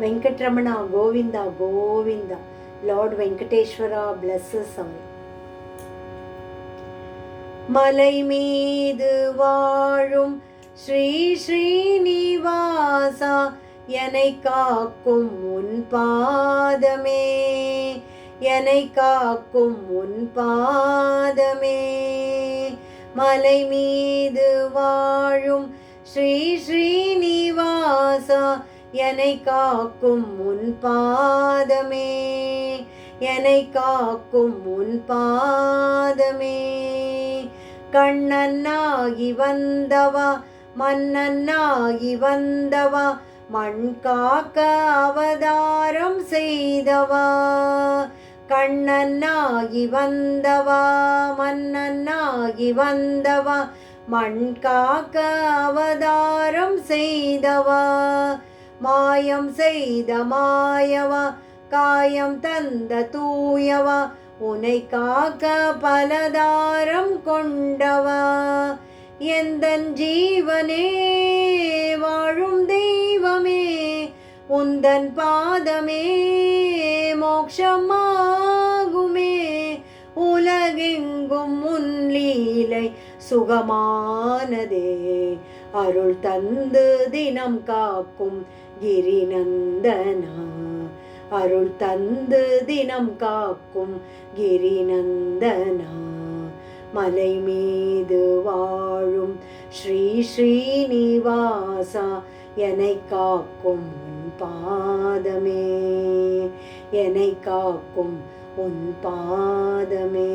Venkatramana, Govinda, Govinda. Lord Venkateshwara blesses all. மலை மீது வாழும் ஸ்ரீ ஸ்ரீனிவாசா, என்னை காக்கும் உன் பாதமே, என்னை காக்கும் உன் பாதமே. மலை மீது வாழும் ஸ்ரீ ஸ்ரீனிவாசா, என்னை காக்கும் உன் பாதமே, என்னை காக்கும் உன் பாதமே. கண்ணனாகி வந்தவா, மன்னனாகி வந்தவா, மண் காக்க அவதாரம் செய்தவா. கண்ணனாகி வந்தவா, மன்னனாகி வந்தவா, மண் காக்க அவதாரம் செய்தவா. மாயம் செய்த மாயவா, காயம் தந்த தூயவா, உனை காக்க பலதாரம் கொண்டவா. எந்தன் ஜீவனே வாழும் தெய்வமே, உந்தன் பாதமே மோட்சமாகுமே. உலகெங்கும் உன் லீலை சுகமானதே, அருள் தந்து தினம் காக்கும் கிரிநந்தனா, அருள் தந்து தினம் காக்கும் கிரிநந்தனா. மலை மீது வாழும் ஸ்ரீ ஸ்ரீனிவாசா, என்னை காக்கும் உன் பாதமே, என்னை காக்கும் உன் பாதமே.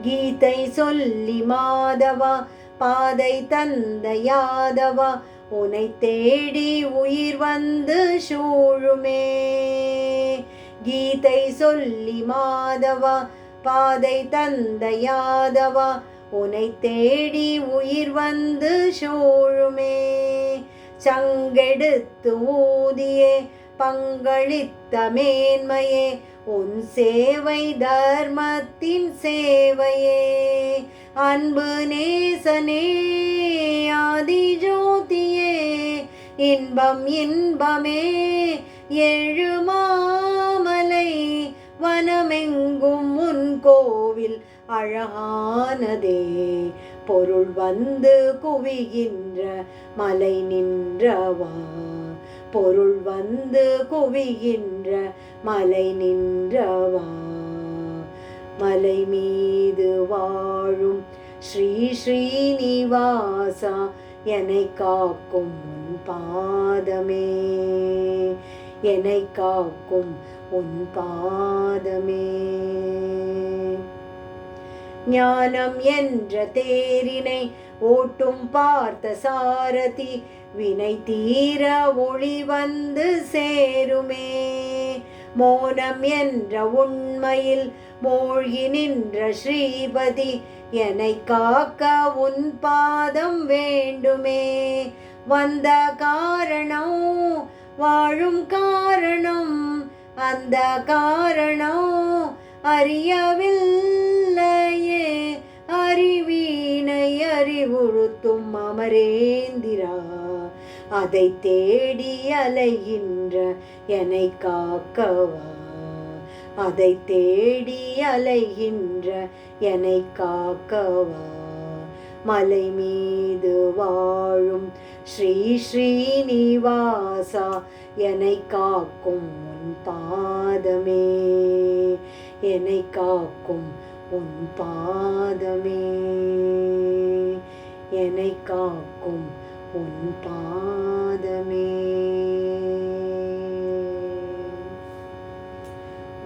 கீதை சொல்லி மாதவா, பாதை தந்த யாதவா, உனை தேடி உயிர் வந்து சூழுமே. கீதை சொல்லி மாதவா, பாதை தந்த யாதவா, உனை தேடி உயிர் வந்து சூழுமே. சங்கெடுத்து ஊதியே பங்களித்த மேன்மையே, உன் சேவை தர்மத்தின் சேவையே. அன்பு நேசனே ஆதி ஜோதியே, இன்பம் இன்பமே எழுமாமலை. வனமெங்கும் உன் கோவில் அழகானதே, பொருள் வந்து குவிகின்ற மலை நின்றவா, பொருள் வந்து குவிகின்ற மலை நின்றவா. மலை மீது வாழும் ஸ்ரீ ஸ்ரீனிவாசா, என்னை காக்கும் உன் பாதமே, என்னை காக்கும் உன் பாதமே. ஞானம் என்ற தேரினை ஓட்டும் பார்த்த சாரதி, வினை தீர ஒளி வந்து சேருமே. மோனம் என்ற உண்மையில் மூழ்கி நின்ற ஸ்ரீபதி, என்னை காக்க உன் பாதம் வேண்டுமே. வந்த காரணம் வாழும் காரணம், அந்த காரணம் அறியவில்லையே. அறிவீனை அறிவுறுத்தும் அமரேந்திரா, அதை தேடி அலைகின்ற என்னை காக்கவா, அதை தேடி அலைகின்ற என்னை காக்கவா. மலை மீது வாழும் ஸ்ரீ ஸ்ரீனிவாசா, என்னை காக்கும் உன் பாதமே, என்னை காக்கும் உன் பாதமே, என்னை காக்கும் உன் பாதமே.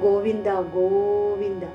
கோவிந்தா, கோவிந்தா.